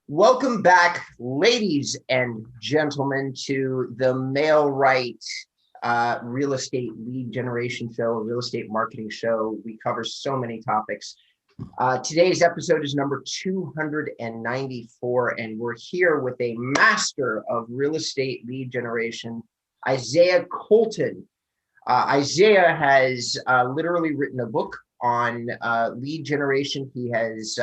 Welcome back, ladies and gentlemen, to the Mail Right real estate lead generation show, real estate marketing show. We cover so many topics. Today's episode is number 294, and we're here with a master of real estate lead generation, Isaiah Colton. Isaiah has literally written a book on lead generation. He has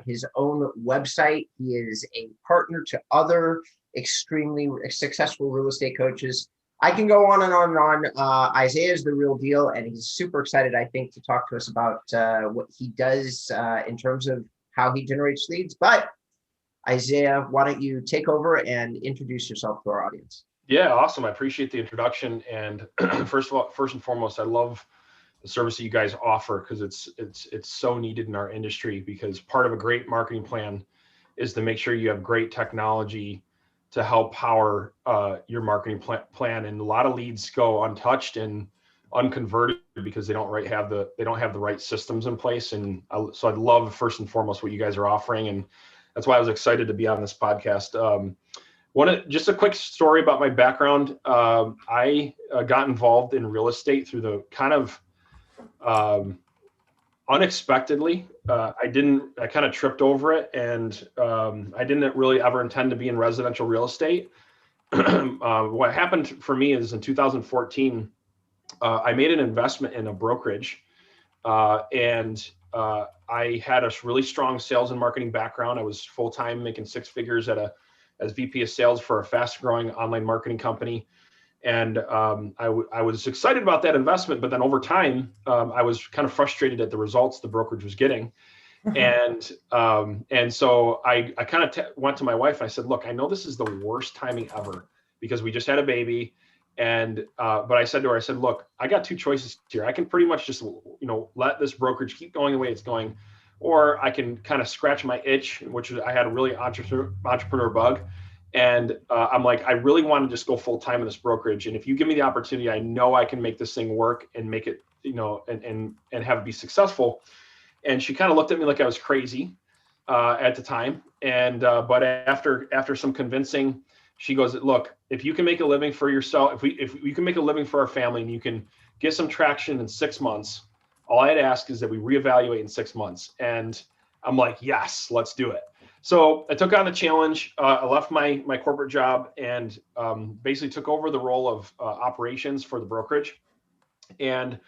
his own website. He is a partner to other extremely successful real estate coaches. I can go on and on and on. Isaiah is the real deal, and he's super excited, I think, to talk to us about what he does in terms of how he generates leads. But Isaiah, why don't you take over and introduce yourself to our audience? Yeah, awesome. I appreciate the introduction. And first and foremost, I love the service that you guys offer because it's so needed in our industry. Because part of a great marketing plan is to make sure you have great technology to help power your marketing plan. And a lot of leads go untouched and unconverted because they don't have the right systems in place. And so I love first and foremost what you guys are offering, and that's why I was excited to be on this podcast. Just a quick story about my background. I got involved in real estate through the kind of unexpectely. I kind of tripped over it, and I didn't really ever intend to be in residential real estate. What happened for me is in 2014, I made an investment in a brokerage, and I had a really strong sales and marketing background. I was full-time making six figures as VP of sales for a fast-growing online marketing company. And I was excited about that investment, but then over time, I was kind of frustrated at the results the brokerage was getting. And so I kind of went to my wife and I said, look, I know this is the worst timing ever because we just had a baby. And but I said to her, look, I got two choices here. I can pretty much just, let this brokerage keep going the way it's going, or I can kind of scratch my itch, which I had a really entrepreneur bug. And I'm like, I really want to just go full time in this brokerage. And if you give me the opportunity, I know I can make this thing work and make it, and have it be successful. And she kind of looked at me like I was crazy at the time. And but after some convincing, she goes, look, if you can make a living for yourself, if you can make a living for our family and you can get some traction in 6 months, all I'd ask is that we reevaluate in 6 months. And I'm like, yes, let's do it. So I took on the challenge. I left my corporate job and basically took over the role of operations for the brokerage. And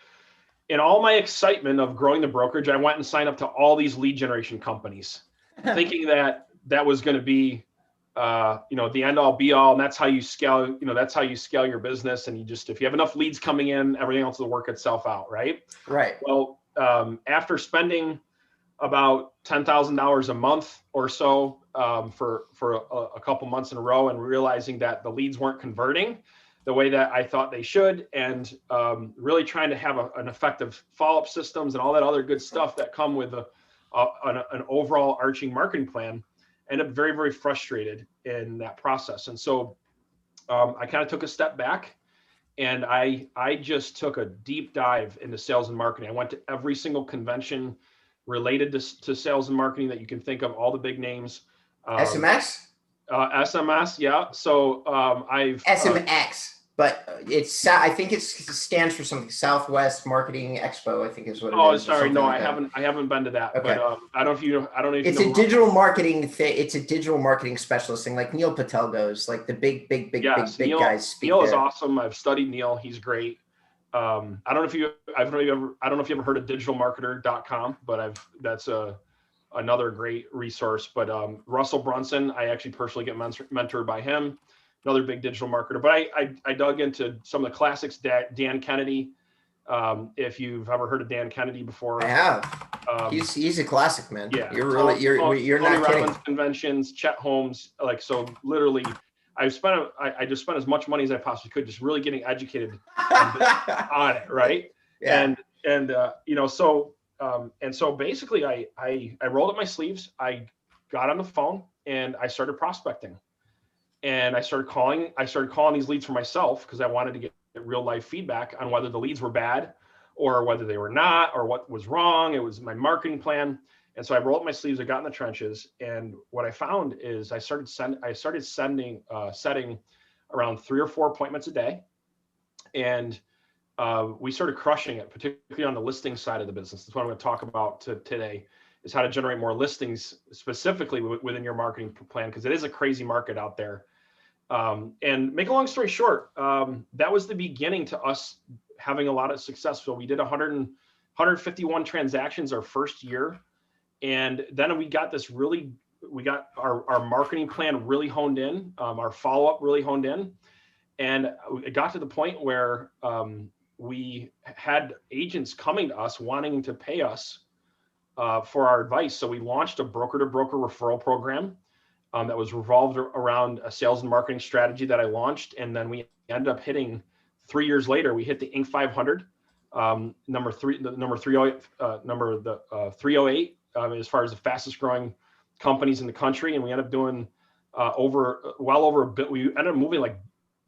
in all my excitement of growing the brokerage, I went and signed up to all these lead generation companies, thinking that was going to be, the end all be all. And that's how you scale, that's how you scale your business. And if you have enough leads coming in, everything else will work itself out. Right. Right. Well, after spending about $10,000 a month or so for a couple months in a row, and realizing that the leads weren't converting the way that I thought they should, and really trying to have an effective follow-up systems and all that other good stuff that come with an overall arching marketing plan, I ended up very, very frustrated in that process. And so I kind of took a step back, and I just took a deep dive into sales and marketing. I went to every single convention related to sales and marketing that you can think of, all the big names. SMS? SMS, yeah. So I've SMX, but I think it stands for something. Southwest Marketing Expo, I think is what it is. Oh, sorry, no, I haven't been to that. Okay. But I don't know if it's a digital marketing thing. It's a digital marketing specialist thing, like Neil Patel goes, like the big guys speak. Neil is awesome. I've studied Neil. He's great. I don't know if you ever heard of digitalmarketer.com, but that's another great resource. But Russell Brunson, I actually personally get mentored by him, another big digital marketer. But I dug into some of the classics. Dan Kennedy, if you've ever heard of Dan Kennedy before. I have. He's a classic, man. Yeah, you're Tony not Robbins kidding. Conventions, Chet Holmes, so literally. I just spent as much money as I possibly could, just really getting educated on it, right? Yeah. And so basically, I rolled up my sleeves. I got on the phone and I started prospecting, and I started calling these leads for myself because I wanted to get real life feedback on whether the leads were bad or whether they were not, or what was wrong. It was my marketing plan. And so I rolled up my sleeves, I got in the trenches, and what I found is I started setting around 3 or 4 appointments a day, and we started crushing it, particularly on the listing side of the business. That's what I'm going to talk about today, is how to generate more listings specifically within your marketing plan, because it is a crazy market out there. And make a long story short, that was the beginning to us having a lot of success. So we did 151 transactions our first year. And then we got our marketing plan really honed in, our follow-up really honed in. And it got to the point where we had agents coming to us wanting to pay us for our advice. So we launched a broker-to-broker referral program that was revolved around a sales and marketing strategy that I launched. And then we ended up hitting, 3 years later, we hit the Inc. 500, number 308 as far as the fastest growing companies in the country. And we ended up doing we ended up moving like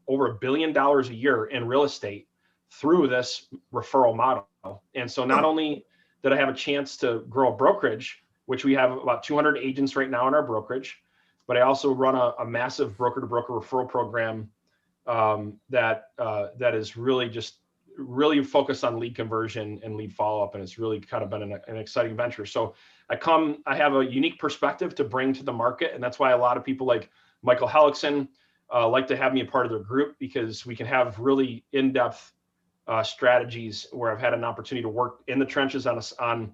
over $1 billion a year in real estate through this referral model. And so not only did I have a chance to grow a brokerage, which we have about 200 agents right now in our brokerage, but I also run a massive broker-to-broker referral program that is really focused on lead conversion and lead follow-up, and it's really kind of been an exciting venture. So I have a unique perspective to bring to the market, and that's why a lot of people like Michael Hellickson like to have me a part of their group, because we can have really in-depth strategies where I've had an opportunity to work in the trenches on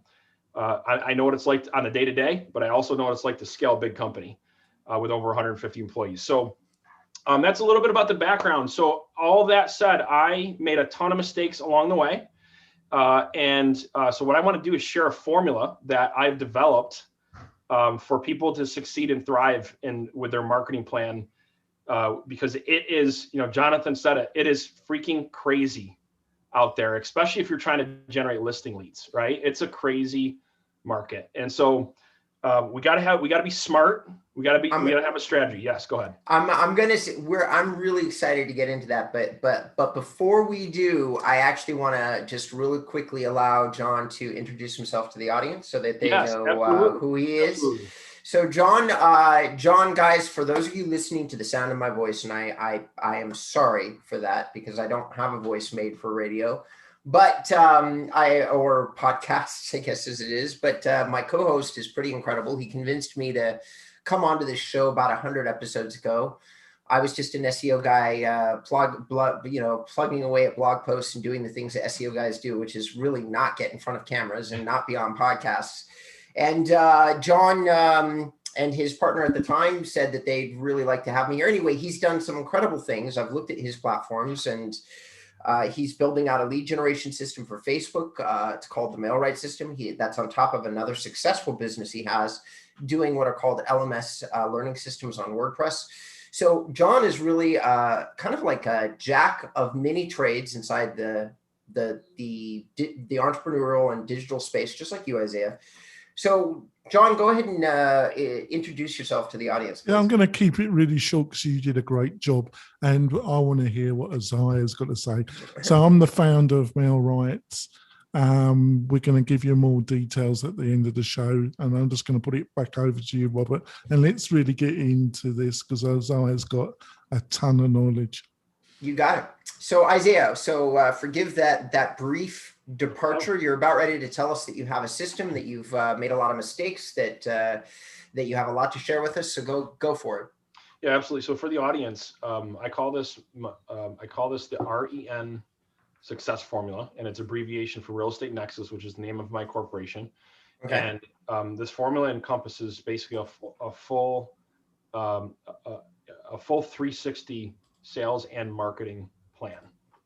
I know what it's like on a day-to-day, but I also know what it's like to scale a big company with over 150 employees. So that's a little bit about the background. So all that said, I made a ton of mistakes along the way. So what I want to do is share a formula that I've developed for people to succeed and thrive with their marketing plan, because it is, Jonathan said it is freaking crazy out there, especially if you're trying to generate listing leads, right? It's a crazy market. And so we got to be smart. We got to have a strategy. Yes, go ahead. I'm really excited to get into that, but before we do, I actually want to just really quickly allow John to introduce himself to the audience so that they know who he is. Absolutely. So John, guys, for those of you listening to the sound of my voice, and I am sorry for that because I don't have a voice made for radio, but or podcasts, I guess as it is. But my co-host is pretty incredible. He convinced me to come onto this show about 100 episodes ago. I was just an SEO guy, plugging away at blog posts and doing the things that SEO guys do, which is really not get in front of cameras and not be on podcasts. And John and his partner at the time said that they'd really like to have me here. Anyway, he's done some incredible things. I've looked at his platforms, and he's building out a lead generation system for Facebook. It's called the MailRight system. That's on top of another successful business he has doing what are called LMS learning systems on WordPress. So John is really kind of like a jack of many trades inside the entrepreneurial and digital space, just like you, Isaiah. So, John, go ahead and introduce yourself to the audience, please. Yeah, I'm going to keep it really short because you did a great job, and I want to hear what Isaiah's got to say. So I'm the founder of MailRight. We're going to give you more details at the end of the show, and I'm just going to put it back over to you, Robert, and let's really get into this because Isaiah's got a ton of knowledge. You got it. So, Isaiah, forgive that brief departure. You're about ready to tell us that you have a system, that you've made a lot of mistakes, that you have a lot to share with us. So go for it. Yeah, absolutely. So for the audience, I call this the REN Success Formula, and it's abbreviation for Realestatenexus, which is the name of my corporation. Okay. And this formula encompasses basically a full 360 sales and marketing plan.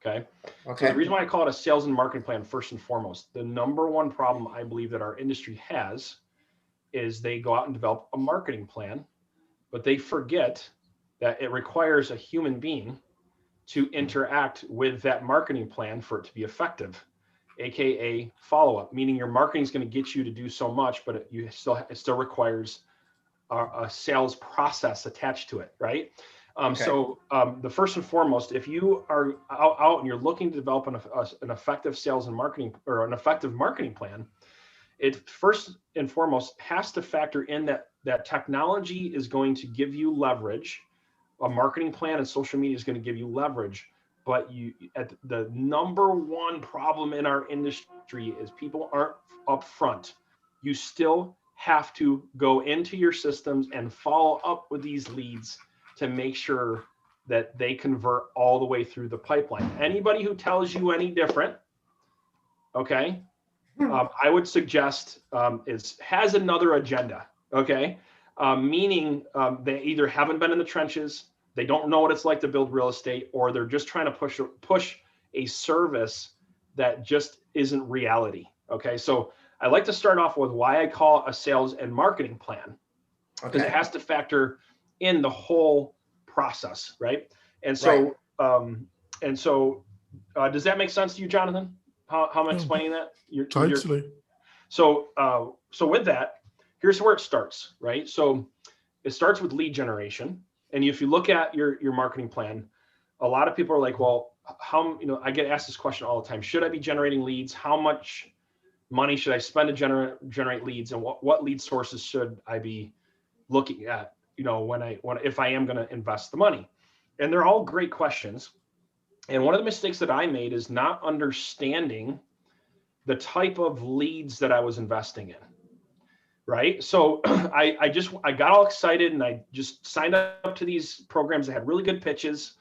Okay. So the reason why I call it a sales and marketing plan, first and foremost, the number one problem I believe that our industry has is they go out and develop a marketing plan, but they forget that it requires a human being to interact with that marketing plan for it to be effective, AKA follow-up, meaning your marketing is going to get you to do so much, but it still requires a sales process attached to it, right? So the first and foremost, if you are out and you're looking to develop an effective sales and marketing or an effective marketing plan, it first and foremost has to factor in that technology is going to give you leverage. A marketing plan and social media is going to give you leverage. But the number one problem in our industry is people aren't upfront. You still have to go into your systems and follow up with these leads to make sure that they convert all the way through the pipeline. Anybody who tells you any different, okay, I would suggest has another agenda, okay? Meaning they either haven't been in the trenches, they don't know what it's like to build real estate, or they're just trying to push a service that just isn't reality, okay? So I like to start off with why I call it a sales and marketing plan, because it has to factor in the whole process, right? And so, does that make sense to you, Jonathan? How am I explaining that? Totally. So with that, here's where it starts, right? So it starts with lead generation. And if you look at your marketing plan, a lot of people are like, well, I get asked this question all the time. Should I be generating leads? How much money should I spend to generate leads? And what lead sources should I be looking at, if I am going to invest the money? And they're all great questions. And one of the mistakes that I made is not understanding the type of leads that I was investing in, right? So I got all excited and I just signed up to these programs that had really good pitches.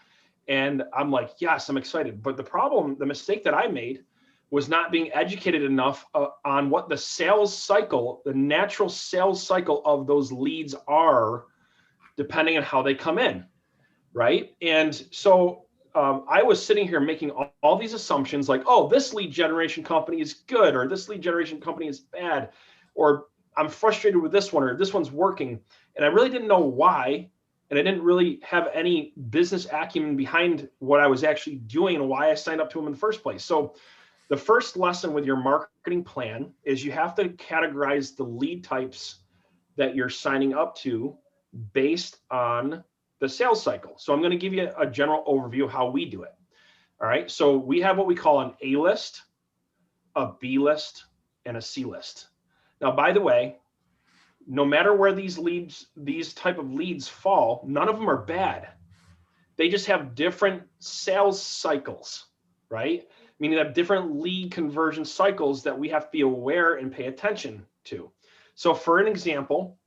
And I'm like, yes, I'm excited. But the mistake that I made was not being educated enough on what the sales cycle, the natural sales cycle of those leads are, depending on how they come in, right? And so I was sitting here making all these assumptions like, oh, this lead generation company is good, or this lead generation company is bad, or I'm frustrated with this one, or this one's working. And I really didn't know why. And I didn't really have any business acumen behind what I was actually doing and why I signed up to them in the first place. So the first lesson with your marketing plan is you have to categorize the lead types that you're signing up to based on the sales cycle. So I'm going to give you a general overview of how we do it. All right. So we have what we call an A list, a B list, and a C list. Now, by the way, no matter where these type of leads fall, none of them are bad. They just have different sales cycles, right? Meaning they have different lead conversion cycles that we have to be aware and pay attention to. So for an example,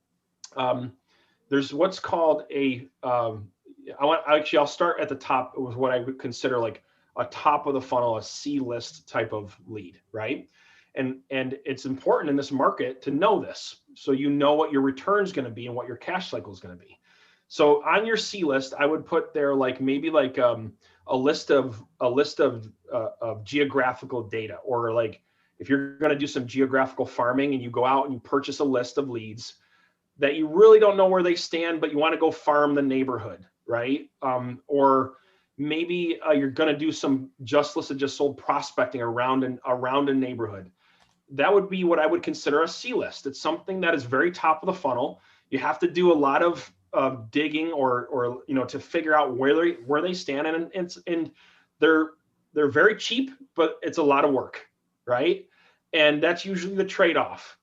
there's what's called I'll start at the top with what I would consider like a top of the funnel, a C list type of lead, right? And it's important in this market to know this, so you know what your return is going to be and what your cash cycle is going to be. So on your C list, I would put there maybe a list of geographical data, or like if you're going to do some geographical farming and you go out and you purchase a list of leads that you really don't know where they stand, but you want to go farm the neighborhood, right? Or maybe you're going to do some just listed, just sold prospecting around a neighborhood. That would be what I would consider a C list. It's something that is very top of the funnel. You have to do a lot of digging or to figure out where they stand, and they're very cheap, but it's a lot of work, right? And that's usually the trade-off.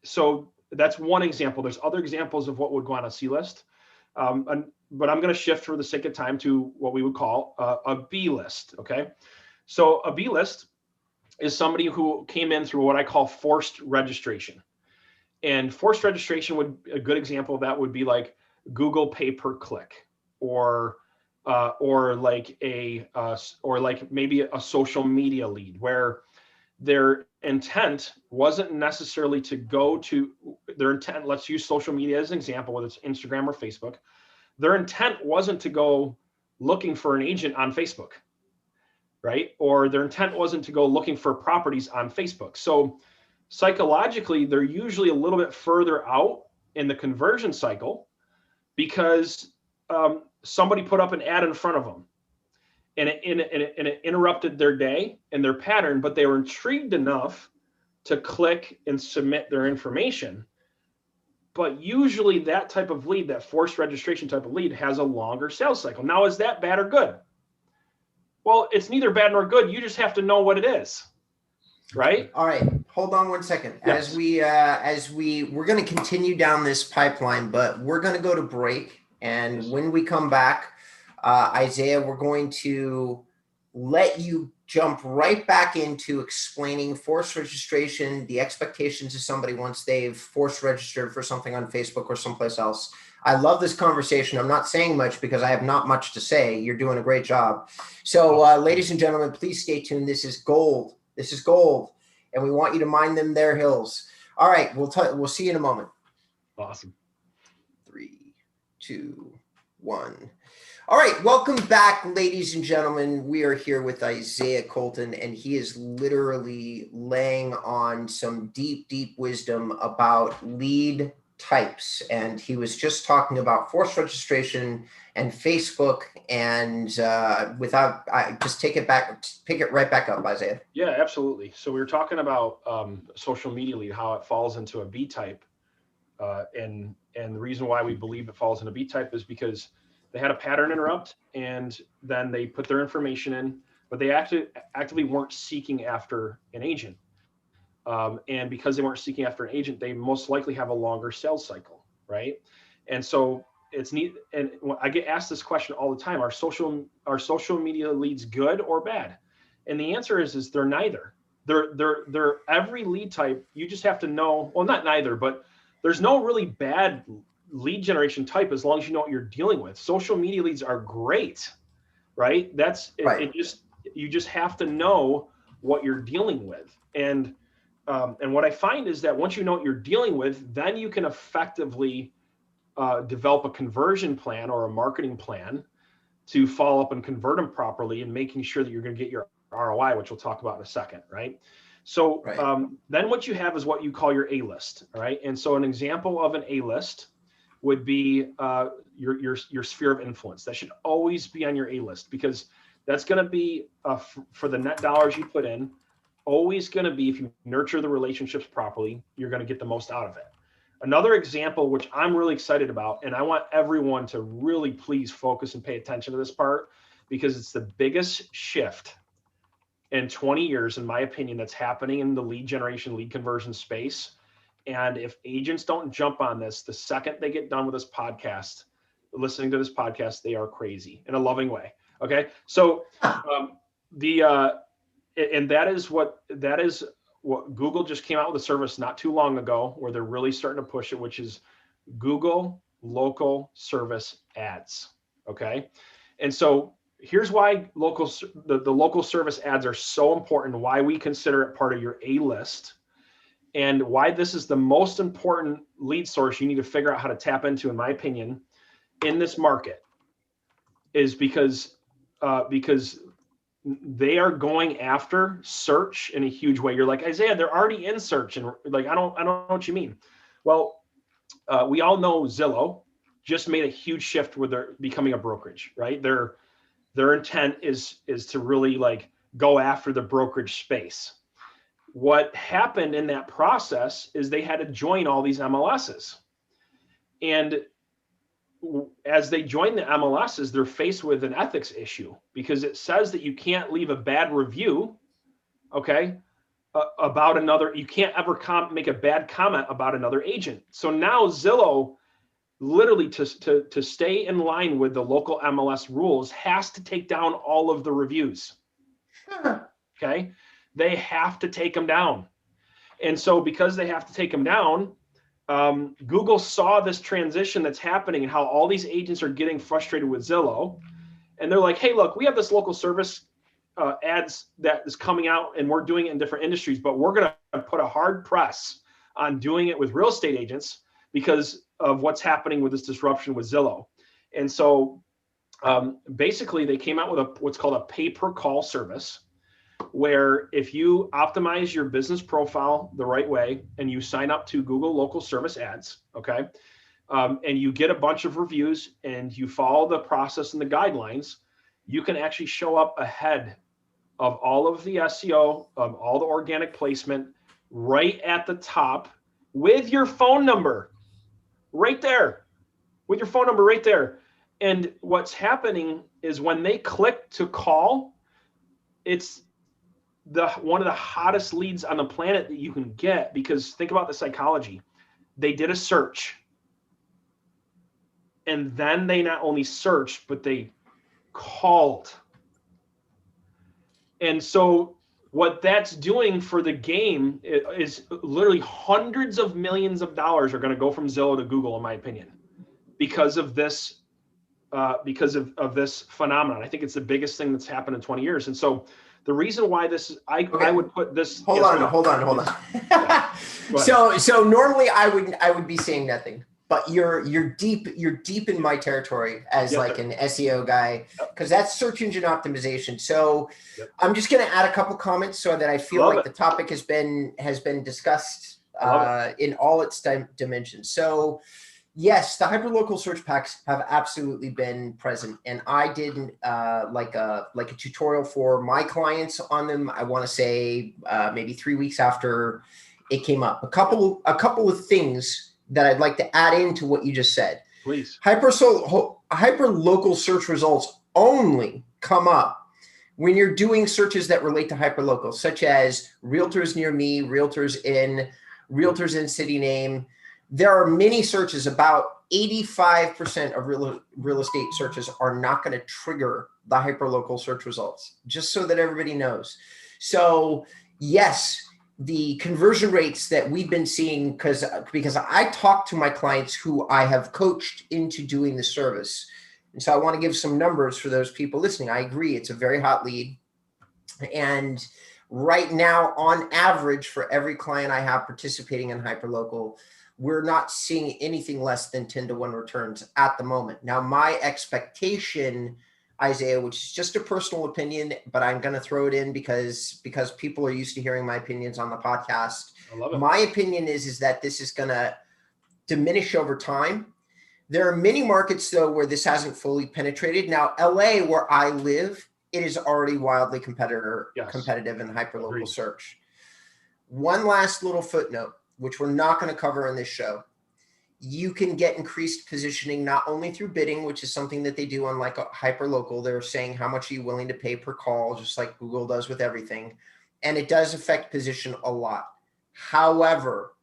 So that's one example. There's other examples of what would go on a C list, but I'm going to shift for the sake of time to what we would call a B list. Okay, so a B list is somebody who came in through what I call forced registration. And forced registration a good example of that would be like Google pay per click, or like maybe a social media lead where their intent wasn't necessarily to go to their intent. Let's use social media as an example, whether it's Instagram or Facebook. Their intent wasn't to go looking for an agent on Facebook, right? Or their intent wasn't to go looking for properties on Facebook. So psychologically, they're usually a little bit further out in the conversion cycle because somebody put up an ad in front of them, and it interrupted their day and their pattern, but they were intrigued enough to click and submit their information. But usually that type of lead, that forced registration type of lead, has a longer sales cycle. Now, is that bad or good? Well, it's neither bad nor good. You just have to know what it is, right? All right. hold on one second. Yes. We're going to continue down this pipeline, but we're going to go to break. And Yes. when we come back, Isaiah, we're going to let you jump right back into explaining forced registration, the expectations of somebody once they've forced registered for something on Facebook or someplace else. I love this conversation. I'm not saying much because I have not much to say. You're doing a great job. So, ladies and gentlemen, please stay tuned. This is gold. This is gold. And we want you to mind them their hills. All right, we'll see you in a moment. Awesome. 3, 2, 1. All right, welcome back, ladies and gentlemen. We are here with Isaiah Colton, and he is literally laying on some deep, deep wisdom about lead types. And he was just talking about forced registration and Facebook. And just pick it right back up, Isaiah. Yeah, absolutely. So we were talking about social media lead, how it falls into a B type. And the reason why we believe it falls into B type is because they had a pattern interrupt, and then they put their information in, but they actively weren't seeking after an agent. And because they weren't seeking after an agent, they most likely have a longer sales cycle, right? And so it's neat. And I get asked this question all the time: Are social media leads good or bad? And the answer is they're neither. They're every lead type. You just have to know. Well, not neither, but there's no really bad lead generation type as long as you know what you're dealing with. Social media leads are great, right? That's it. Right. You just have to know what you're dealing with. And what I find is that once you know what you're dealing with, then you can effectively develop a conversion plan or a marketing plan to follow up and convert them properly, and making sure that you're going to get your ROI, which we'll talk about in a second, right? So Right. then what you have is what you call your A list, right? And so an example of an A list would be your sphere of influence. That should always be on your A list, because that's going to be for the net dollars you put in, always going to be, if you nurture the relationships properly, you're going to get the most out of it. Another example, which I'm really excited about, and I want everyone to really please focus and pay attention to this part, because it's the biggest shift in 20 years, in my opinion, that's happening in the lead generation, lead conversion space. And if agents don't jump on this, the second they get done with this podcast, listening to this podcast, they are crazy in a loving way. Okay. So that is what Google just came out with a service not too long ago, where they're really starting to push it, which is Google local service ads. Okay. And so here's why the local service ads are so important, why we consider it part of your A list, and why this is the most important lead source you need to figure out how to tap into, in my opinion, in this market, is because they are going after search in a huge way. You're like, Isaiah, they're already in search, and like, I don't know what you mean. Well, we all know Zillow just made a huge shift where they're becoming a brokerage, right? Their intent is to really like go after the brokerage space. What happened in that process is they had to join all these MLSs. And as they join the MLSs, they're faced with an ethics issue, because it says that you can't leave a bad review, okay, about another. You can't ever make a bad comment about another agent. So now Zillow, literally to stay in line with the local MLS rules, has to take down all of the reviews. Okay. They have to take them down. And so because they have to take them down, Google saw this transition that's happening and how all these agents are getting frustrated with Zillow. And they're like, hey, look, we have this local service ads that is coming out, and we're doing it in different industries, but we're going to put a hard press on doing it with real estate agents because of what's happening with this disruption with Zillow. And so basically they came out with what's called a pay-per-call service, where if you optimize your business profile the right way and you sign up to Google local service ads, okay, and you get a bunch of reviews and you follow the process and the guidelines, you can actually show up ahead of all of the SEO, of all the organic placement, right at the top with your phone number right there, with your phone number right there. And what's happening is when they click to call, it's one of the hottest leads on the planet that you can get, because think about the psychology. They did a search, and then they not only searched, but they called. And so what that's doing for the game is literally hundreds of millions of dollars are going to go from Zillow to Google, in my opinion, because of this this phenomenon. I think it's the biggest thing that's happened in 20 years. And so the reason why this is, I would put this. Hold on. Yeah. So normally I would be saying nothing, but you're deep in my territory as like an SEO guy, because that's search engine optimization. So I'm just going to add a couple comments so that I feel like the topic has been discussed in all its dimensions. So yes, the hyperlocal search packs have absolutely been present, and I did like a tutorial for my clients on them. I want to say maybe 3 weeks after it came up. A couple of things that I'd like to add into what you just said. Please. Hyperlocal search results only come up when you're doing searches that relate to hyperlocal, such as realtors near me, realtors in city name. There are many searches. About 85% of real estate searches are not going to trigger the hyperlocal search results, just so that everybody knows. So yes, the conversion rates that we've been seeing, because I talk to my clients who I have coached into doing the service. And so I want to give some numbers for those people listening. I agree, it's a very hot lead. And right now, on average, for every client I have participating in hyperlocal, we're not seeing anything less than 10 to 1 returns at the moment. Now, my expectation, Isaiah, which is just a personal opinion, but I'm going to throw it in because people are used to hearing my opinions on the podcast. I love it. My opinion is that this is going to diminish over time. There are many markets, though, where this hasn't fully penetrated. Now, LA, where I live, it is already wildly competitive in hyperlocal Agreed. search. One last little footnote, which we're not going to cover in this show. You can get increased positioning not only through bidding, which is something that they do on like a hyperlocal. They're saying how much are you willing to pay per call, just like Google does with everything. And it does affect position a lot. However,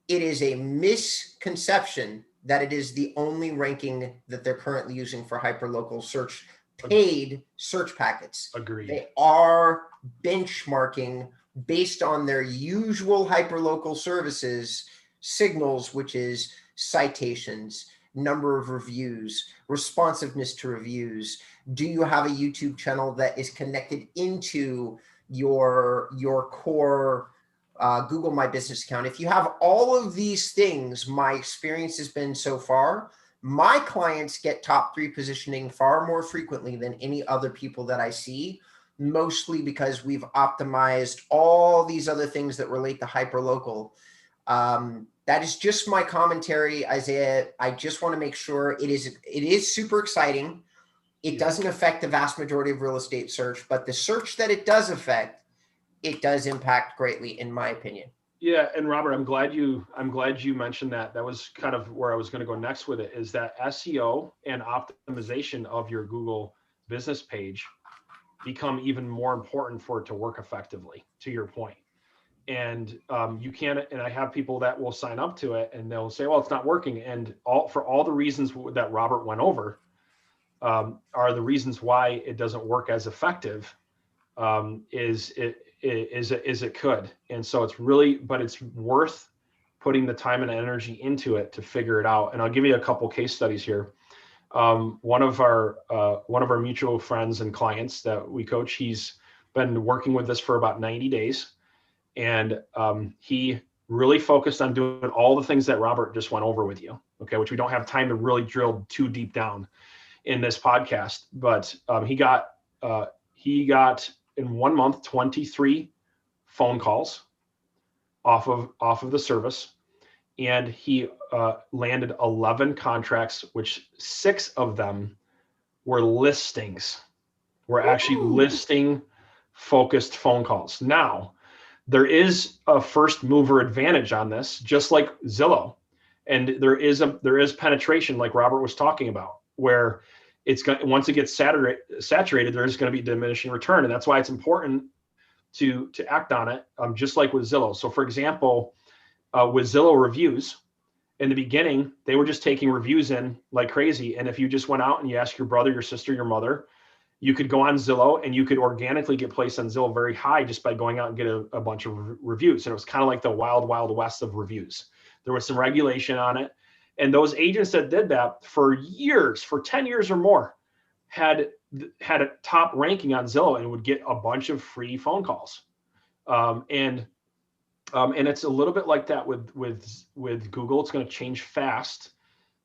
it is a misconception that it is the only ranking that they're currently using for hyperlocal search, paid search packets. Agreed. They are benchmarking based on their usual hyperlocal services signals, which is citations, number of reviews, responsiveness to reviews. Do you have a YouTube channel that is connected into your core Google My Business account? If you have all of these things, my experience has been so far, my clients get top 3 positioning far more frequently than any other people that I see, mostly because we've optimized all these other things that relate to hyperlocal. That is just my commentary, Isaiah. I just want to make sure it is super exciting. It doesn't affect the vast majority of real estate search, but the search that it does affect, it does impact greatly, in my opinion. Yeah, and Robert, I'm glad you mentioned that. That was kind of where I was going to go next with it, is that SEO and optimization of your Google business page become even more important for it to work effectively, to your point. And you can't, and I have people that will sign up to it and they'll say, well, it's not working. And for all the reasons that Robert went over are the reasons why it doesn't work as effective as it could. And so it's really, but it's worth putting the time and energy into it to figure it out. And I'll give you a couple case studies here. One of our mutual friends and clients that we coach, he's been working with us for about 90 days. And he really focused on doing all the things that Robert just went over with you, okay, which we don't have time to really drill too deep down in this podcast. But he got in 1 month 23 phone calls off of the service, and he landed 11 contracts, which 6 of them were listings, were actually listing focused phone calls. Now, there is a first mover advantage on this, just like Zillow. And there is penetration, like Robert was talking about, where once it gets saturated, there's going to be diminishing return. And that's why it's important to act on it, just like with Zillow. So for example, with Zillow reviews, in the beginning, they were just taking reviews in like crazy. And if you just went out and you asked your brother, your sister, your mother, you could go on Zillow and you could organically get placed on Zillow very high just by going out and get a bunch of reviews. And it was kind of like the wild, wild west of reviews. There was some regulation on it. And those agents that did that for years, for 10 years or more, had a top ranking on Zillow and would get a bunch of free phone calls. And it's a little bit like that with Google. It's going to change fast.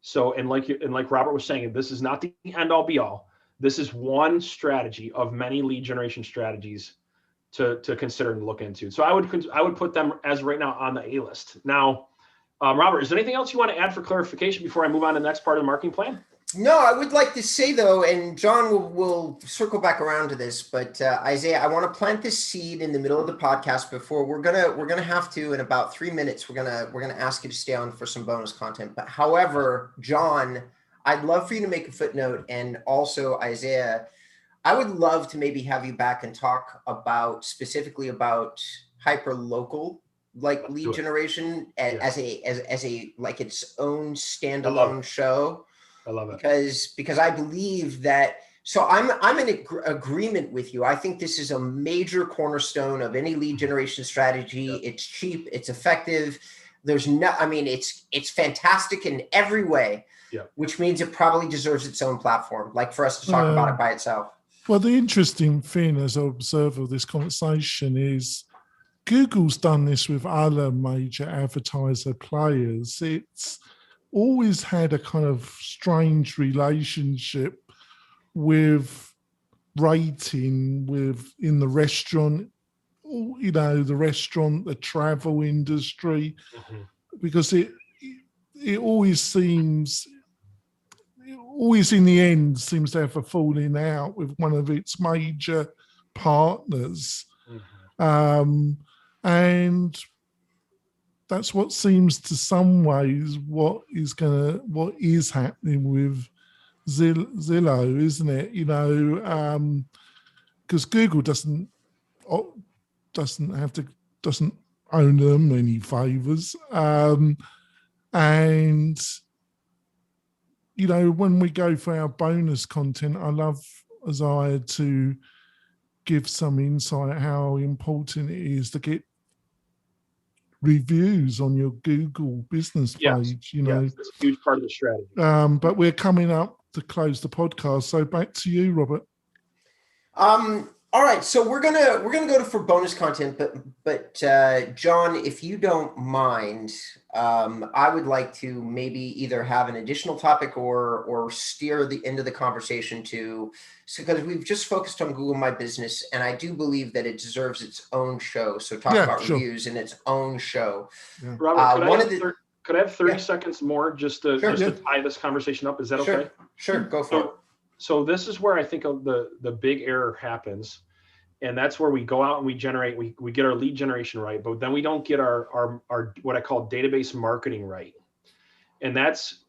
So, and like Robert was saying, this is not the end all be all. This is one strategy of many lead generation strategies to consider and look into. So I would put them as right now on the A list. Now, Robert, is there anything else you want to add for clarification before I move on to the next part of the marketing plan? No, I would like to say though, and John will circle back around to this, but Isaiah, I want to plant this seed in the middle of the podcast before we're gonna have to, in about 3 minutes, we're gonna ask you to stay on for some bonus content. But however, John, I'd love for you to make a footnote, and also Isaiah, I would love to maybe have you back and talk about specifically about hyper local like lead generation as a like its own standalone show. I love it because I believe that. So I'm in agreement with you. I think this is a major cornerstone of any lead generation strategy. Yep. It's cheap. It's effective. It's fantastic in every way. Yep. Which means it probably deserves its own platform, like for us to talk about it by itself. Well, the interesting thing as I observe of this conversation is Google's done this with other major advertiser players. It's always had a kind of strange relationship with rating in the restaurant, the travel industry, because it always in the end seems to have a falling out with one of its major partners. And that's what seems to some ways what is happening with Zillow, isn't it? Because Google doesn't own them any favors. And when we go for our bonus content, I love Isaiah to give some insight how important it is to get reviews on your Google business page. Yes, that's a huge part of the strategy. But we're coming up to close the podcast, so back to you, Robert. All right, so we're gonna go for bonus content, but John, if you don't mind, I would like to maybe either have an additional topic or steer the end of the conversation because we've just focused on Google My Business, and I do believe that it deserves its own show. So talk about reviews in its own show. Yeah. Robert, could I have 30 seconds more just to tie this conversation up? Is that okay? Sure, go for it. So this is where I think of the big error happens. And that's where we go out and we generate, we get our lead generation right, but then we don't get our what I call database marketing right. And that's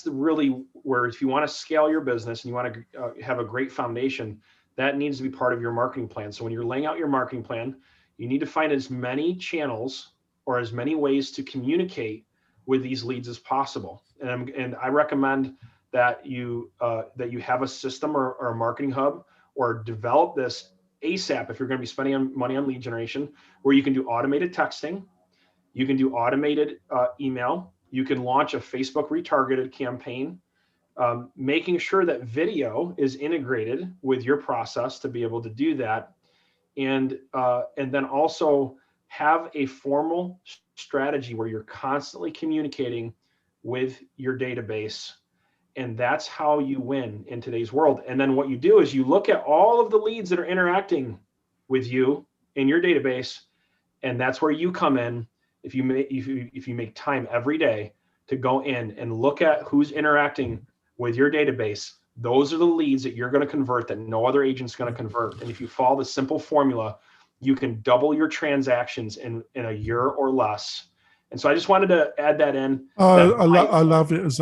really where, if you want to scale your business and you want to have a great foundation, that needs to be part of your marketing plan. So when you're laying out your marketing plan, you need to find as many channels or as many ways to communicate with these leads as possible. And I recommend that you have a system or a marketing hub, or develop this ASAP if you're going to be spending money on lead generation, where you can do automated texting, you can do automated email, you can launch a Facebook retargeted campaign, making sure that video is integrated with your process to be able to do that, and then also have a formal strategy where you're constantly communicating with your database. And that's how you win in today's world. And then what you do is you look at all of the leads that are interacting with you in your database, and that's where you come in. If you make time every day to go in and look at who's interacting with your database, those are the leads that you're going to convert that no other agent's going to convert. And if you follow the simple formula, you can double your transactions in a year or less. And so I just wanted to add that in. I love it.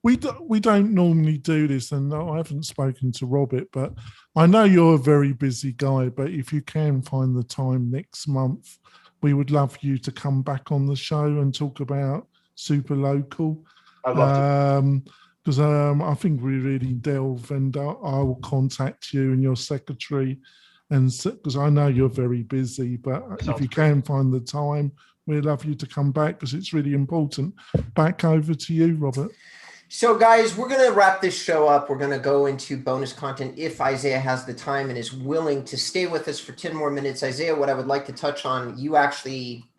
We don't normally do this, and I haven't spoken to Robert, but I know you're a very busy guy, but if you can find the time next month, we would love you to come back on the show and talk about super local. I'd love to. Because I think we really delve, and I will contact you and your secretary, and because I know you're very busy, but if you can find the time, we'd love you to come back because it's really important. Back over to you, Robert. So guys, we're going to wrap this show up. We're going to go into bonus content if Isaiah has the time and is willing to stay with us for 10 more minutes. Isaiah, what I would like to touch on,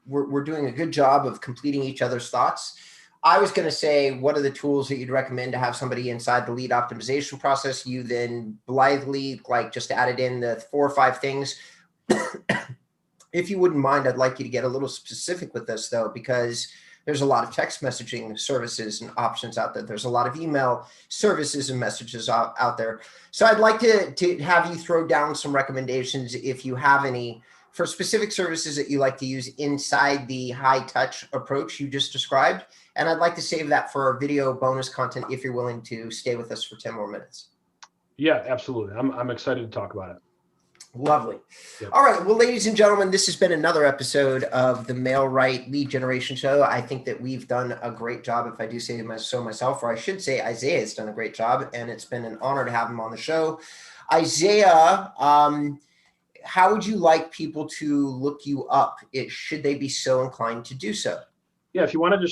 we're doing a good job of completing each other's thoughts. I was going to say, what are the tools that you'd recommend to have somebody inside the lead optimization process? You then blithely, just added in the 4 or 5 things. If you wouldn't mind, I'd like you to get a little specific with this, though, because there's a lot of text messaging services and options out there. There's a lot of email services and messages out there. So I'd like to have you throw down some recommendations, if you have any, for specific services that you like to use inside the high touch approach you just described. And I'd like to save that for our video bonus content if you're willing to stay with us for 10 more minutes. Yeah, absolutely. I'm excited to talk about it. Lovely. Yep. All right. Well, ladies and gentlemen, this has been another episode of the MailRight Lead Generation Show. I think that we've done a great job, if I do say so myself, or I should say Isaiah has done a great job, and it's been an honor to have him on the show. Isaiah, how would you like people to look you up? Should they be so inclined to do so? Yeah, if you want to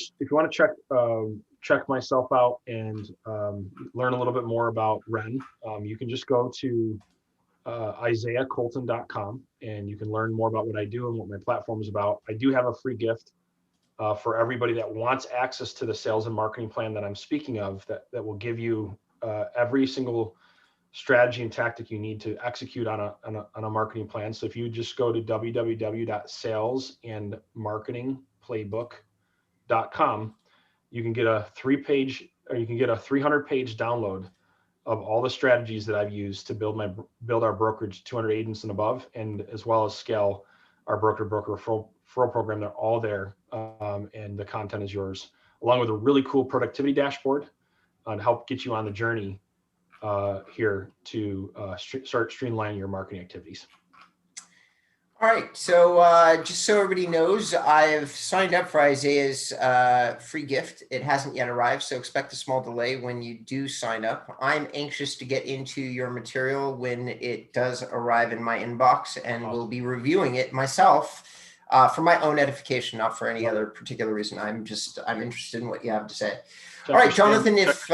check myself out and learn a little bit more about Ren, you can just go to IsaiahColton.com, and you can learn more about what I do and what my platform is about. I do have a free gift for everybody that wants access to the sales and marketing plan that I'm speaking of, that will give you every single strategy and tactic you need to execute on a marketing plan. So if you just go to www.salesandmarketingplaybook.com, you can get a 300-page download of all the strategies that I've used to build our brokerage 200 agents and above, and as well as scale our broker referral program. They're all there, and the content is yours, along with a really cool productivity dashboard to help get you on the journey here to start streamlining your marketing activities. All right. So just so everybody knows, I've signed up for Isaiah's free gift. It hasn't yet arrived, so expect a small delay when you do sign up. I'm anxious to get into your material when it does arrive in my inbox, and will be reviewing it myself for my own edification, not for any other particular reason. I'm interested in what you have to say. All right, Jonathan, if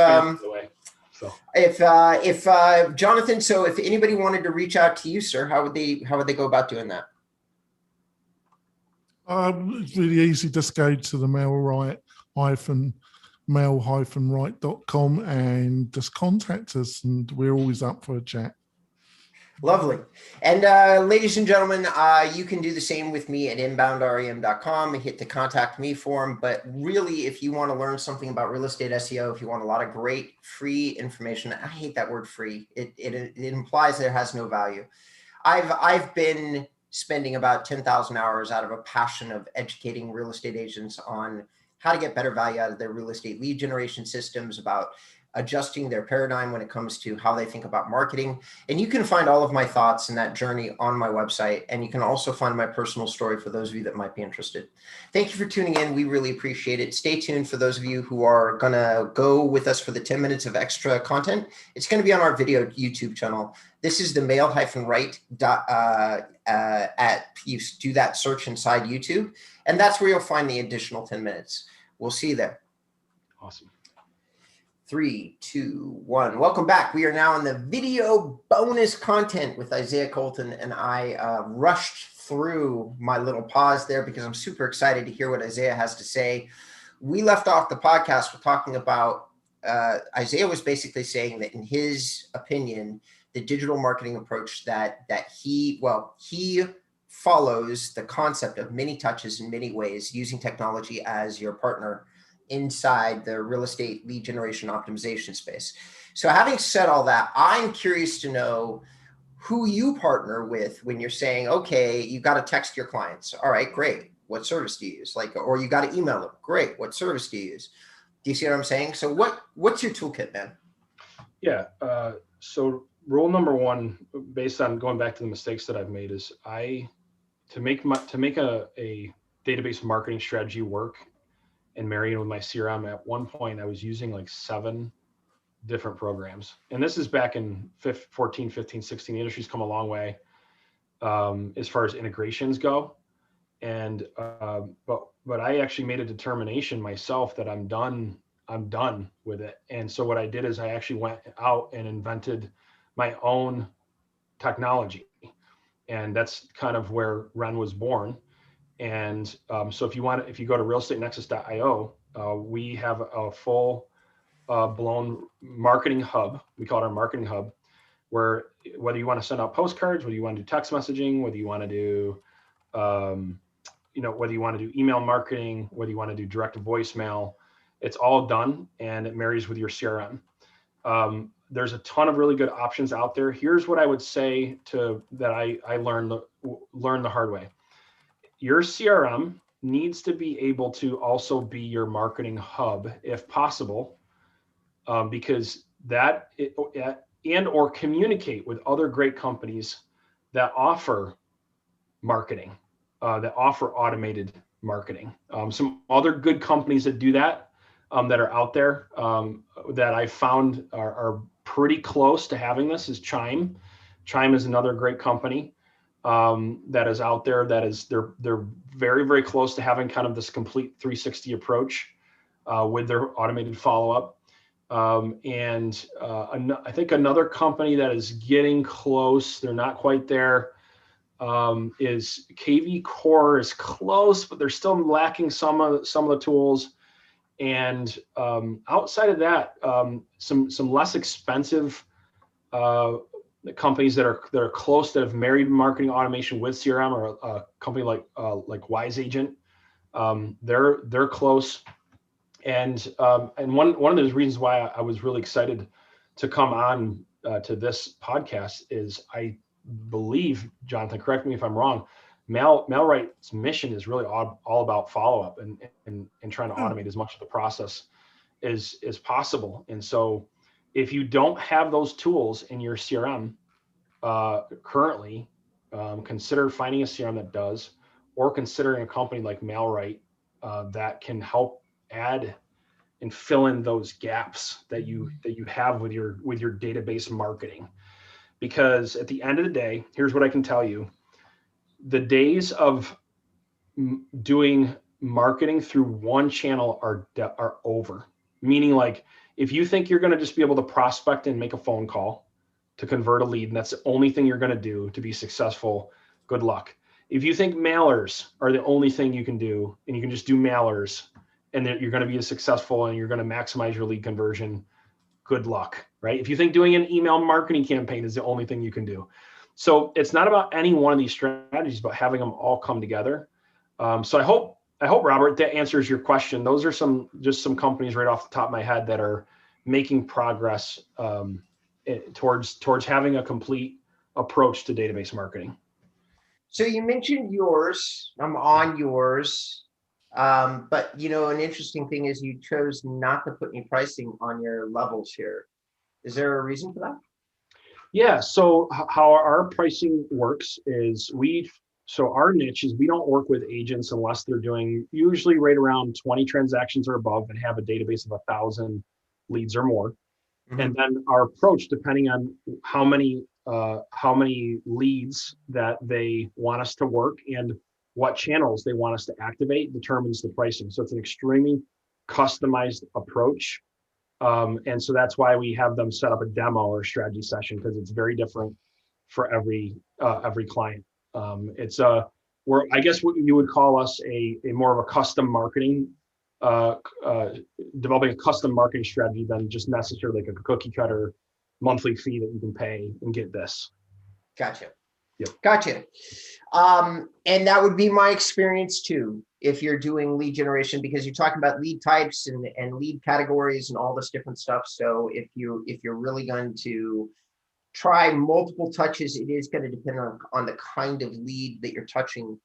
Jonathan, so if anybody wanted to reach out to you, sir, how would they go about doing that? It's really easy. Just go to the mail-right.com and just contact us, and we're always up for a chat. Lovely. And ladies and gentlemen, you can do the same with me at inboundrem.com. Hit the contact me form. But really, if you want to learn something about real estate SEO, if you want a lot of great free information, I hate that word free. It implies that it has no value. I've been spending about 10,000 hours out of a passion of educating real estate agents on how to get better value out of their real estate lead generation systems, about adjusting their paradigm when it comes to how they think about marketing. And you can find all of my thoughts in that journey on my website. And you can also find my personal story for those of you that might be interested. Thank you for tuning in. We really appreciate it. Stay tuned for those of you who are going to go with us for the 10 minutes of extra content. It's going to be on our video YouTube channel. This is the mail-right. You do that search inside YouTube, and that's where you'll find the additional 10 minutes. We'll see you there. Awesome. 3, 2, 1. Welcome back. We are now in the video bonus content with Isaiah Colton, and I rushed through my little pause there because I'm super excited to hear what Isaiah has to say. We left off the podcast with talking about Isaiah was basically saying that in his opinion, the digital marketing approach that he follows the concept of many touches in many ways, using technology as your partner inside the real estate lead generation optimization space. So having said all that, I'm curious to know who you partner with when you're saying, okay, you got to text your clients. All right, great. What service do you use? Or you got to email them. Great. What service do you use? Do you see what I'm saying? So what's your toolkit, man? Yeah. So rule number one, based on going back to the mistakes that I've made, is to make a database marketing strategy work and marry it with my CRM. At one point, I was using like 7 different programs, and this is back in 14, 15, 16. The industry's come a long way as far as integrations go, and but I actually made a determination myself that I'm done with it. And so what I did is I actually went out and invented my own technology, and that's kind of where Ren was born. And so if you go to realestatenexus.io, we have a full blown marketing hub. We call it our marketing hub, where whether you want to send out postcards, whether you want to do text messaging, whether you want to do whether you want to do email marketing, whether you want to do direct to voicemail, it's all done, and it marries with your CRM. There's a ton of really good options out there. Here's what I would say that I learned the hard way. Your CRM needs to be able to also be your marketing hub, if possible, because or communicate with other great companies that offer marketing, that offer automated marketing. Some other good companies that do that, that are out there, that I found are pretty close to having this, is Chime. Chime is another great company that is out there. They're very, very close to having kind of this complete 360 approach with their automated follow-up. And I think another company that is getting close, they're not quite there, is KV Core is close, but they're still lacking some of the tools. And outside of that, some less expensive companies that are close, that have married marketing automation with CRM, or a company like Wise Agent. They're close. And one of the reasons why I was really excited to come on to this podcast is, I believe, Jonathan, correct me if I'm wrong, Mailright's mission is really all about follow-up and trying to automate as much of the process as possible. And so if you don't have those tools in your CRM currently, consider finding a CRM that does, or considering a company like Mailright that can help add and fill in those gaps that you have with your database marketing. Because at the end of the day, here's what I can tell you: the days of doing marketing through one channel are over. Meaning, like, if you think you're going to just be able to prospect and make a phone call to convert a lead, and that's the only thing you're going to do to be successful, good luck. If you think mailers are the only thing you can do, and you can just do mailers, and that you're going to be successful and you're going to maximize your lead conversion, good luck, right? If you think doing an email marketing campaign is the only thing you can do. So it's not about any one of these strategies, but having them all come together. So I hope, Robert, that answers your question. Those are some companies right off the top of my head that are making progress towards having a complete approach to database marketing. So you mentioned yours. I'm on yours. But an interesting thing is you chose not to put any pricing on your levels here. Is there a reason for that? Yeah. So how our pricing works is our niche is, we don't work with agents unless they're doing usually right around 20 transactions or above and have a database of 1,000 leads or more. Mm-hmm. And then our approach, depending on how many leads that they want us to work and what channels they want us to activate, determines the pricing. So it's an extremely customized approach. And so that's why we have them set up a demo or strategy session, because it's very different for every client. It's I guess what you would call us a more of a custom marketing, developing a custom marketing strategy than just necessarily like a cookie cutter monthly fee that you can pay and get this. Gotcha. Yep. Gotcha. And that would be my experience too, if you're doing lead generation, because you're talking about lead types and lead categories and all this different stuff. So if you're really going to try multiple touches, it is going to depend on the kind of lead that you're touching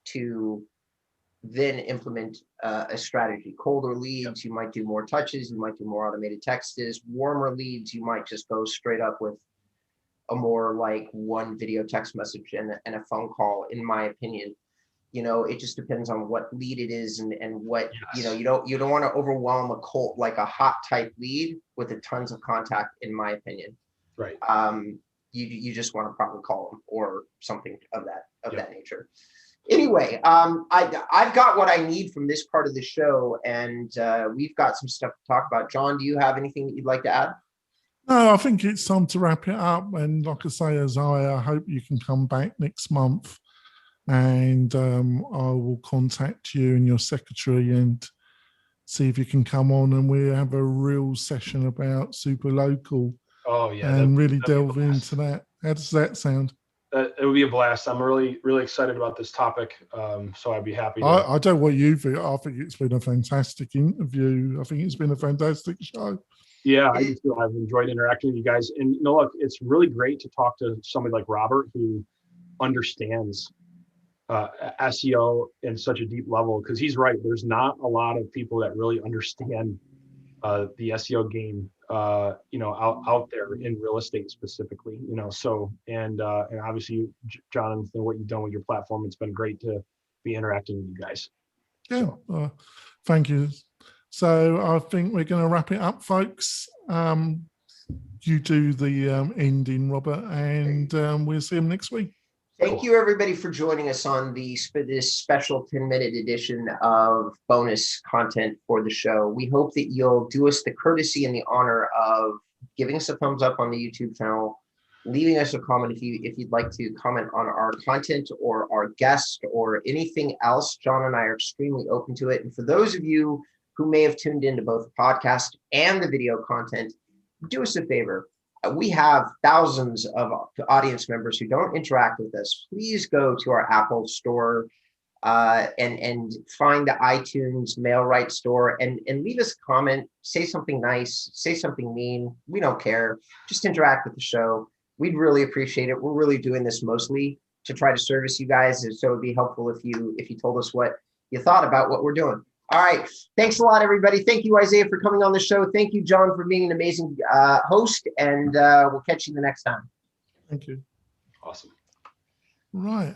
to then implement a strategy. Colder leads, you might do more touches, you might do more automated texts. Warmer leads, you might just go straight up with a more like one video text message and a phone call, in my opinion. It just depends on what lead it is and what, Yes. you don't want to overwhelm a cold, like a hot type lead with a tons of contact, in my opinion. Right. You just want to probably call them or something of Yep. that nature. Anyway, I've got what I need from this part of the show, and we've got some stuff to talk about. John, do you have anything that you'd like to add? No, I think it's time to wrap it up. And like I say, Isaiah, I hope you can come back next month, and I will contact you and your secretary and see if you can come on, and we have a real session about super local. Oh yeah, and really delve into that. How does that sound? It would be a blast. I'm really excited about this topic. So I'd be happy to. I don't know what you think. I think it's been a fantastic interview. I think it's been a fantastic show. Yeah, I do too. I've enjoyed interacting with you guys. And look, it's really great to talk to somebody like Robert who understands SEO in such a deep level, because he's right. There's not a lot of people that really understand the SEO game, out there in real estate specifically, so, and obviously, Jonathan, what you've done with your platform, it's been great to be interacting with you guys. Yeah, thank you. So I think we're going to wrap it up, folks. You do the ending, Robert, and we'll see them next week. Thank you, everybody, for joining us on this special 10-minute edition of bonus content for the show. We hope that you'll do us the courtesy and the honor of giving us a thumbs up on the YouTube channel, leaving us a comment if you'd like to comment on our content or our guest or anything else. John and I are extremely open to it. And for those of you who may have tuned into both the podcast and the video content, do us a favor. We have thousands of audience members who don't interact with us. Please go to our Apple store and find the iTunes MailRite store and leave us a comment. Say something nice, say something mean. We don't care. Just interact with the show. We'd really appreciate it. We're really doing this mostly to try to service you guys. And so it'd be helpful if you told us what you thought about what we're doing. All right. Thanks a lot, everybody. Thank you, Isaiah, for coming on the show. Thank you, John, for being an amazing host. And we'll catch you the next time. Thank you. Awesome. Right.